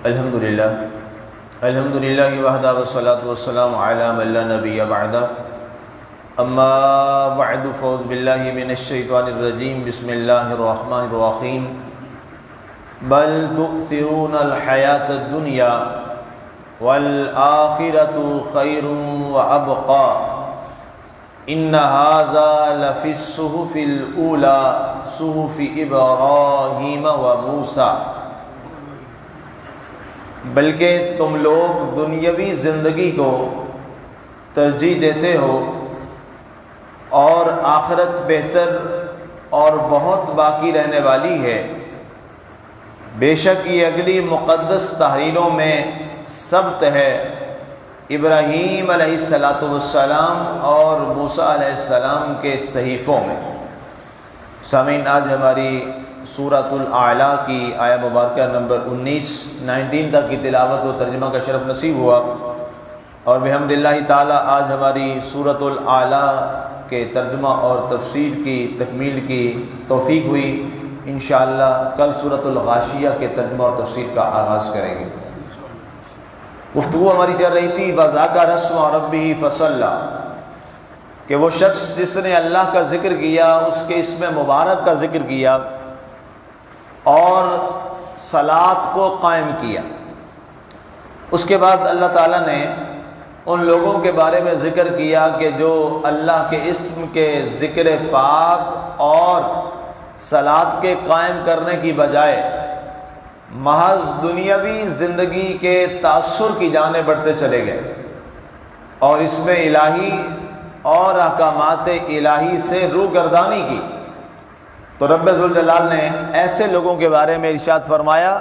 الحمدللہ وحدہ والصلاة والسلام علی من لا نبی بعدہ اما بعد فاعوذ باللہ من الشیطان الرجیم بسم اللہ الرحمن الرحیم بل تؤثرون الحیاة الدنیا والآخرة خیر وابقى ان ھذا لفی الصحف الاولی صحف ابراہیم وموسیٰ۔ بلکہ تم لوگ دنیاوی زندگی کو ترجیح دیتے ہو اور آخرت بہتر اور بہت باقی رہنے والی ہے۔ بے شک یہ اگلی مقدس تحریروں میں ثبت ہے، ابراہیم علیہ السلام اور موسیٰ علیہ السلام کے صحیفوں میں۔ سامعین، آج ہماری سورۃ الاعلیٰ کی آیہ مبارکہ نمبر 19 تک کی تلاوت و ترجمہ کا شرف نصیب ہوا، اور بحمد اللہ تعالی آج ہماری سورۃ الاعلیٰ کے ترجمہ اور تفسیر کی تکمیل کی توفیق ہوئی۔ انشاءاللہ کل سورۃ الغاشیہ کے ترجمہ اور تفسیر کا آغاز کریں گے۔ گفتگو ہماری چل رہی تھی وَذَاكَ رَسْمَ رَبِّهِ فَصَلَّى، کہ وہ شخص جس نے اللہ کا ذکر کیا، اس کے اسم مبارک کا ذکر کیا اور صلاۃ کو قائم کیا۔ اس کے بعد اللہ تعالیٰ نے ان لوگوں کے بارے میں ذکر کیا کہ جو اللہ کے اسم کے ذکر پاک اور صلاۃ کے قائم کرنے کی بجائے محض دنیاوی زندگی کے تاثر کی جانب بڑھتے چلے گئے اور اس میں الہی اور احکامات الہی سے روگردانی کی، تو رب ذوالجلال نے ایسے لوگوں کے بارے میں ارشاد فرمایا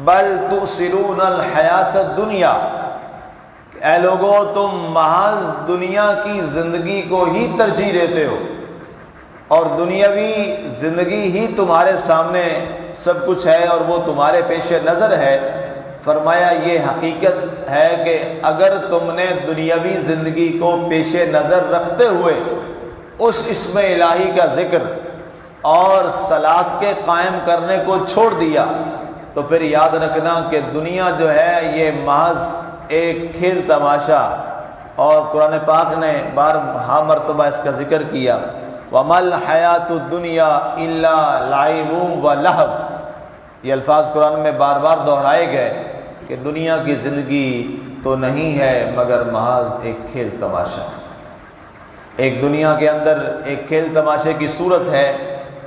بل تؤثرون الحیات الدنیا، اے لوگو تم محض دنیا کی زندگی کو ہی ترجیح دیتے ہو اور دنیاوی زندگی ہی تمہارے سامنے سب کچھ ہے اور وہ تمہارے پیش نظر ہے۔ فرمایا یہ حقیقت ہے کہ اگر تم نے دنیاوی زندگی کو پیش نظر رکھتے ہوئے اس اسم الہی کا ذکر اور صلاۃ کے قائم کرنے کو چھوڑ دیا، تو پھر یاد رکھنا کہ دنیا جو ہے یہ محض ایک کھیل تماشا، اور قرآن پاک نے بارہا مرتبہ اس کا ذکر کیا وَمَا الْحَيَاةُ الدُّنْيَا إِلَّا لَعِبٌ وَلَهْوٌ۔ یہ الفاظ قرآن میں بار بار دہرائے گئے کہ دنیا کی زندگی تو نہیں ہے مگر محض ایک کھیل تماشا ہے۔ ایک دنیا کے اندر ایک کھیل تماشے کی صورت ہے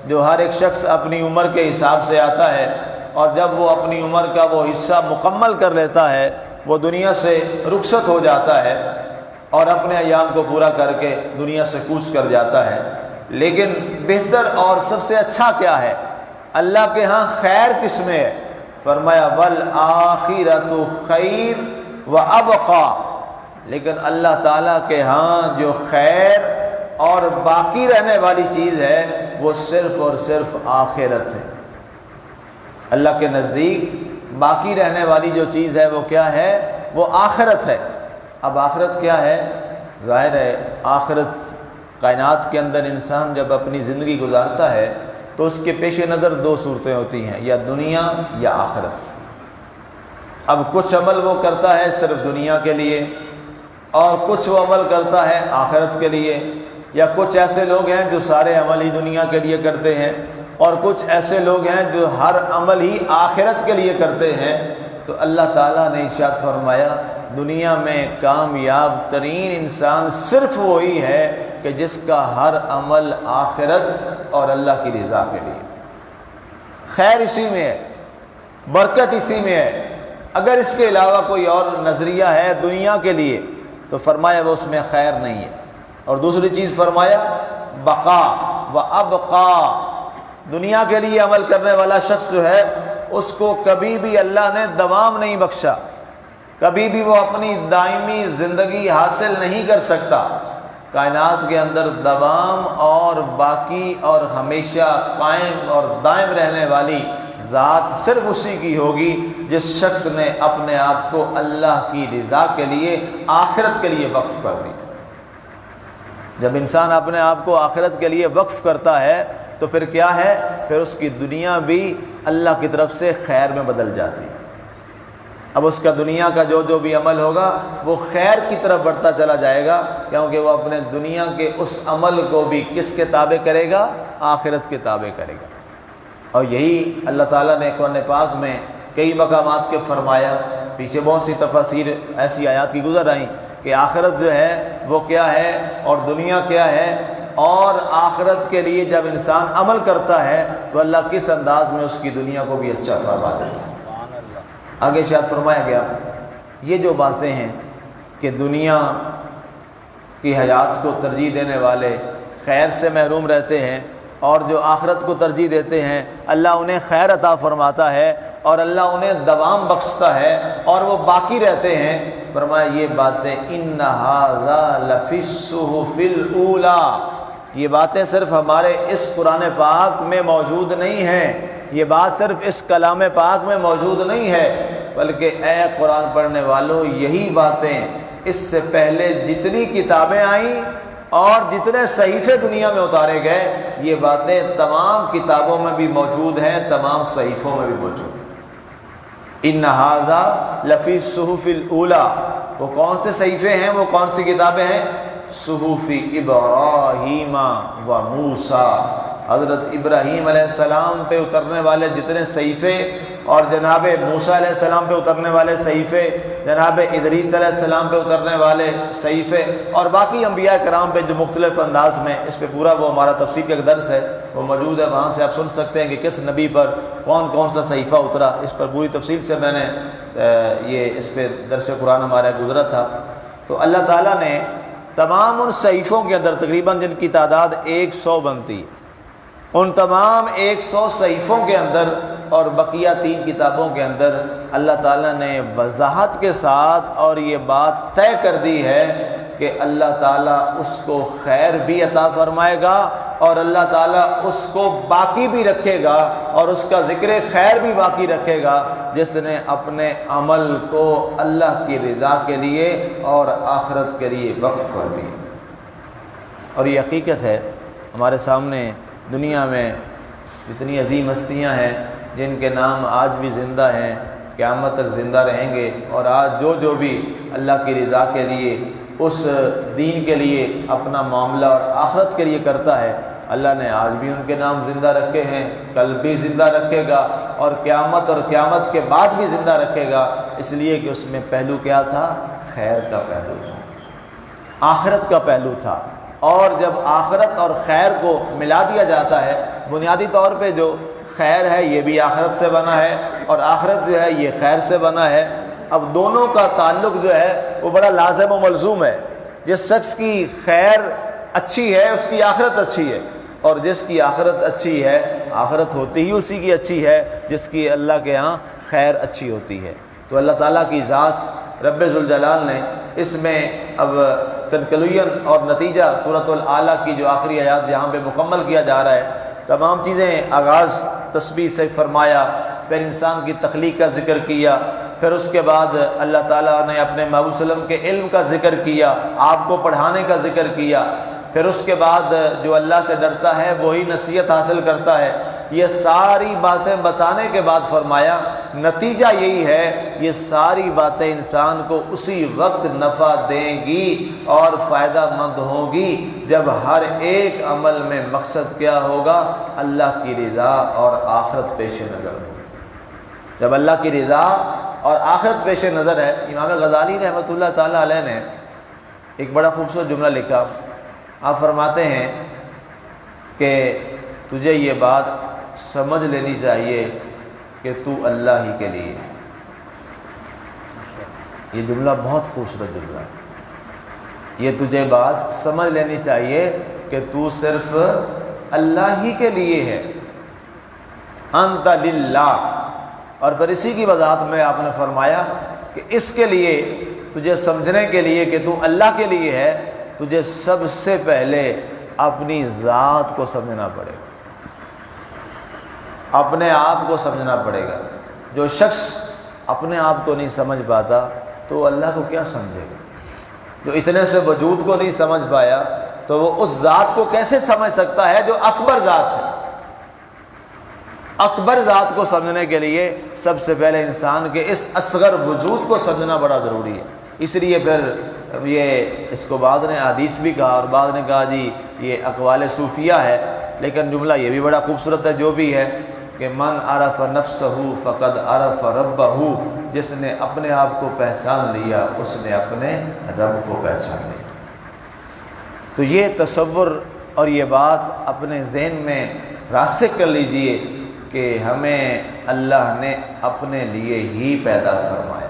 جو ہر ایک شخص اپنی عمر کے حساب سے آتا ہے، اور جب وہ اپنی عمر کا وہ حصہ مکمل کر لیتا ہے وہ دنیا سے رخصت ہو جاتا ہے اور اپنے ایام کو پورا کر کے دنیا سے کوچ کر جاتا ہے۔ لیکن بہتر اور سب سے اچھا کیا ہے؟ اللہ کے ہاں خیر کس میں ہے؟ فرمایا وَالْآخِرَةُ خَيْرٌ وَأَبْقَى، لیکن اللہ تعالیٰ کے ہاں جو خیر اور باقی رہنے والی چیز ہے وہ صرف اور صرف آخرت ہے۔ اللہ کے نزدیک باقی رہنے والی جو چیز ہے وہ کیا ہے؟ وہ آخرت ہے۔ اب آخرت کیا ہے؟ ظاہر ہے آخرت، کائنات کے اندر انسان جب اپنی زندگی گزارتا ہے تو اس کے پیش نظر دو صورتیں ہوتی ہیں، یا دنیا یا آخرت۔ اب کچھ عمل وہ کرتا ہے صرف دنیا کے لیے اور کچھ وہ عمل کرتا ہے آخرت کے لیے، یا کچھ ایسے لوگ ہیں جو سارے عمل ہی دنیا کے لیے کرتے ہیں اور کچھ ایسے لوگ ہیں جو ہر عمل ہی آخرت کے لیے کرتے ہیں۔ تو اللہ تعالیٰ نے ارشاد فرمایا دنیا میں کامیاب ترین انسان صرف وہی ہے کہ جس کا ہر عمل آخرت اور اللہ کی رضا کے لیے۔ خیر اسی میں ہے، برکت اسی میں ہے۔ اگر اس کے علاوہ کوئی اور نظریہ ہے دنیا کے لیے تو فرمایا وہ اس میں خیر نہیں ہے۔ اور دوسری چیز فرمایا بقا و ابقا، دنیا کے لیے عمل کرنے والا شخص جو ہے اس کو کبھی بھی اللہ نے دوام نہیں بخشا، کبھی بھی وہ اپنی دائمی زندگی حاصل نہیں کر سکتا۔ کائنات کے اندر دوام اور باقی اور ہمیشہ قائم اور دائم رہنے والی ذات صرف اسی کی ہوگی جس شخص نے اپنے آپ کو اللہ کی رضا کے لیے، آخرت کے لیے وقف کر دی۔ جب انسان اپنے آپ کو آخرت کے لیے وقف کرتا ہے تو پھر کیا ہے؟ پھر اس کی دنیا بھی اللہ کی طرف سے خیر میں بدل جاتی ہے۔ اب اس کا دنیا کا جو بھی عمل ہوگا وہ خیر کی طرف بڑھتا چلا جائے گا، کیونکہ وہ اپنے دنیا کے اس عمل کو بھی کس کے تابع کرے گا؟ آخرت کے تابع کرے گا۔ اور یہی اللہ تعالیٰ نے قرآن پاک میں کئی مقامات کے فرمایا، پیچھے بہت سی تفاسیر ایسی آیات کی گزر آئیں کہ آخرت جو ہے وہ کیا ہے اور دنیا کیا ہے، اور آخرت کے لیے جب انسان عمل کرتا ہے تو اللہ کس انداز میں اس کی دنیا کو بھی اچھا فرما دیتا ہے۔ آگے شاید فرمایا گیا یہ جو باتیں ہیں کہ دنیا کی حیات کو ترجیح دینے والے خیر سے محروم رہتے ہیں، اور جو آخرت کو ترجیح دیتے ہیں اللہ انہیں خیر عطا فرماتا ہے اور اللہ انہیں دوام بخشتا ہے اور وہ باقی رہتے ہیں۔ فرمایا یہ باتیں ان ھذا لفی الصحف الاولی، یہ باتیں صرف ہمارے اس قرآن پاک میں موجود نہیں ہیں، یہ بات صرف اس کلام پاک میں موجود نہیں ہے، بلکہ اے قرآن پڑھنے والوں یہی باتیں اس سے پہلے جتنی کتابیں آئیں اور جتنے صحیفے دنیا میں اتارے گئے یہ باتیں تمام کتابوں میں بھی موجود ہیں، تمام صحیفوں میں بھی موجود ہیں۔ ان ھذا لفی الصحف الاولی، وہ کون سے صحیفے ہیں، وہ کون سی کتابیں ہیں؟ صحف ابراہیم و موسیٰ، حضرت ابراہیم علیہ السلام پہ اترنے والے جتنے صحیفے اور جناب موسیٰ علیہ السلام پہ اترنے والے صحیفے، جناب ادریس علیہ السلام پہ اترنے والے صحیفے، اور باقی انبیاء کرام پہ جو مختلف انداز میں، اس پہ پورا وہ ہمارا تفسیر کا ایک درس ہے وہ موجود ہے، وہاں سے آپ سن سکتے ہیں کہ کس نبی پر کون کون سا صحیفہ اترا، اس پر پوری تفصیل سے میں نے یہ اس پہ درس قرآن ہمارا گزرا تھا۔ تو اللہ تعالیٰ نے تمام ان صحیفوں کے اندر تقریباً جن کی تعداد 100 بنتی، ان تمام 100 صحیفوں کے اندر اور بقیہ 3 کتابوں کے اندر اللہ تعالیٰ نے وضاحت کے ساتھ اور یہ بات طے کر دی ہے کہ اللہ تعالیٰ اس کو خیر بھی عطا فرمائے گا اور اللہ تعالیٰ اس کو باقی بھی رکھے گا اور اس کا ذکر خیر بھی باقی رکھے گا جس نے اپنے عمل کو اللہ کی رضا کے لیے اور آخرت کے لیے وقف کر دی۔ اور یہ حقیقت ہے ہمارے سامنے دنیا میں جتنی عظیم ہستیاں ہیں جن کے نام آج بھی زندہ ہیں، قیامت تک زندہ رہیں گے، اور آج جو بھی اللہ کی رضا کے لیے اس دین کے لیے اپنا معاملہ اور آخرت کے لیے کرتا ہے، اللہ نے آج بھی ان کے نام زندہ رکھے ہیں، کل بھی زندہ رکھے گا اور قیامت کے بعد بھی زندہ رکھے گا، اس لیے کہ اس میں پہلو کیا تھا؟ خیر کا پہلو تھا، آخرت کا پہلو تھا۔ اور جب آخرت اور خیر کو ملا دیا جاتا ہے، بنیادی طور پہ جو خیر ہے یہ بھی آخرت سے بنا ہے اور آخرت جو ہے یہ خیر سے بنا ہے، اب دونوں کا تعلق جو ہے وہ بڑا لازم و ملزوم ہے۔ جس شخص کی خیر اچھی ہے اس کی آخرت اچھی ہے، اور جس کی آخرت اچھی ہے آخرت ہوتی ہی اسی کی اچھی ہے جس کی اللہ کے ہاں خیر اچھی ہوتی ہے۔ تو اللہ تعالیٰ کی ذات رب ذوالجلال نے اس میں اب کنکلوژن اور نتیجہ سورۃ الاعلیٰ کی جو آخری آیات جہاں پہ مکمل کیا جا رہا ہے، تمام چیزیں آغاز تسبیح سے فرمایا، پھر انسان کی تخلیق کا ذکر کیا، پھر اس کے بعد اللہ تعالیٰ نے اپنے محبوب صلی اللہ علیہ وسلم کے علم کا ذکر کیا، آپ کو پڑھانے کا ذکر کیا، پھر اس کے بعد جو اللہ سے ڈرتا ہے وہی نصیحت حاصل کرتا ہے۔ یہ ساری باتیں بتانے کے بعد فرمایا نتیجہ یہی ہے، یہ ساری باتیں انسان کو اسی وقت نفع دیں گی اور فائدہ مند ہوگی جب ہر ایک عمل میں مقصد کیا ہوگا؟ اللہ کی رضا اور آخرت پیش نظر ہوگی۔ جب اللہ کی رضا اور آخرت پیش نظر ہے، امام غزالی رحمۃ اللہ تعالیٰ علیہ نے ایک بڑا خوبصورت جملہ لکھا۔ آپ فرماتے ہیں کہ تجھے یہ بات سمجھ لینی چاہیے کہ تو اللہ ہی کے لیے ہے۔ یہ جملہ بہت خوبصورت جملہ ہے۔ یہ تجھے بات سمجھ لینی چاہیے کہ تو صرف اللہ ہی کے لیے ہے، انت للہ۔ اور پھر اسی کی وضاحت میں آپ نے فرمایا کہ اس کے لیے تجھے سمجھنے کے لیے کہ تو اللہ کے لیے ہے، تجھے سب سے پہلے اپنی ذات کو سمجھنا پڑے گا، اپنے آپ کو سمجھنا پڑے گا۔ جو شخص اپنے آپ کو نہیں سمجھ پاتا تو اللہ کو کیا سمجھے گا؟ جو اتنے سے وجود کو نہیں سمجھ پایا تو وہ اس ذات کو کیسے سمجھ سکتا ہے جو اکبر ذات ہے؟ اکبر ذات کو سمجھنے کے لیے سب سے پہلے انسان کے اس اصغر وجود کو سمجھنا بڑا ضروری ہے۔ اس لیے پھر یہ اس کو بعض نے حدیث بھی کہا اور بعض نے کہا جی یہ اقوال صوفیہ ہے، لیکن جملہ یہ بھی بڑا خوبصورت ہے جو بھی ہے کہ من عرف نفسہ فقد عرف ربہ، جس نے اپنے آپ کو پہچان لیا اس نے اپنے رب کو پہچان لیا۔ تو یہ تصور اور یہ بات اپنے ذہن میں راسخ کر لیجئے کہ ہمیں اللہ نے اپنے لیے ہی پیدا فرمایا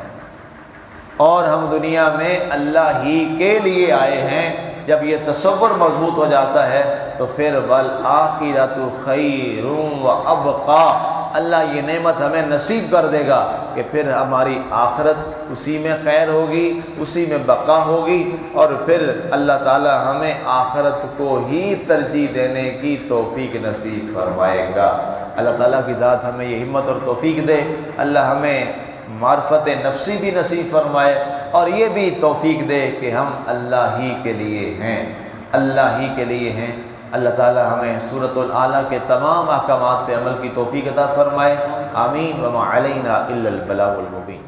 اور ہم دنیا میں اللہ ہی کے لیے آئے ہیں۔ جب یہ تصور مضبوط ہو جاتا ہے تو پھر والآخرۃ خیر وابقی، اللہ یہ نعمت ہمیں نصیب کر دے گا کہ پھر ہماری آخرت اسی میں خیر ہوگی، اسی میں بقا ہوگی، اور پھر اللہ تعالی ہمیں آخرت کو ہی ترجیح دینے کی توفیق نصیب فرمائے گا۔ اللہ تعالیٰ کی ذات ہمیں یہ ہمت اور توفیق دے، اللہ ہمیں معرفت نفسی بھی نصیب فرمائے اور یہ بھی توفیق دے کہ ہم اللہ ہی کے لیے ہیں، اللہ ہی کے لیے ہیں۔ اللہ تعالی ہمیں سورۃ الاعلیٰ کے تمام احکامات پہ عمل کی توفیق عطا فرمائے، آمین۔ وما علینا الا البلاغ المبین۔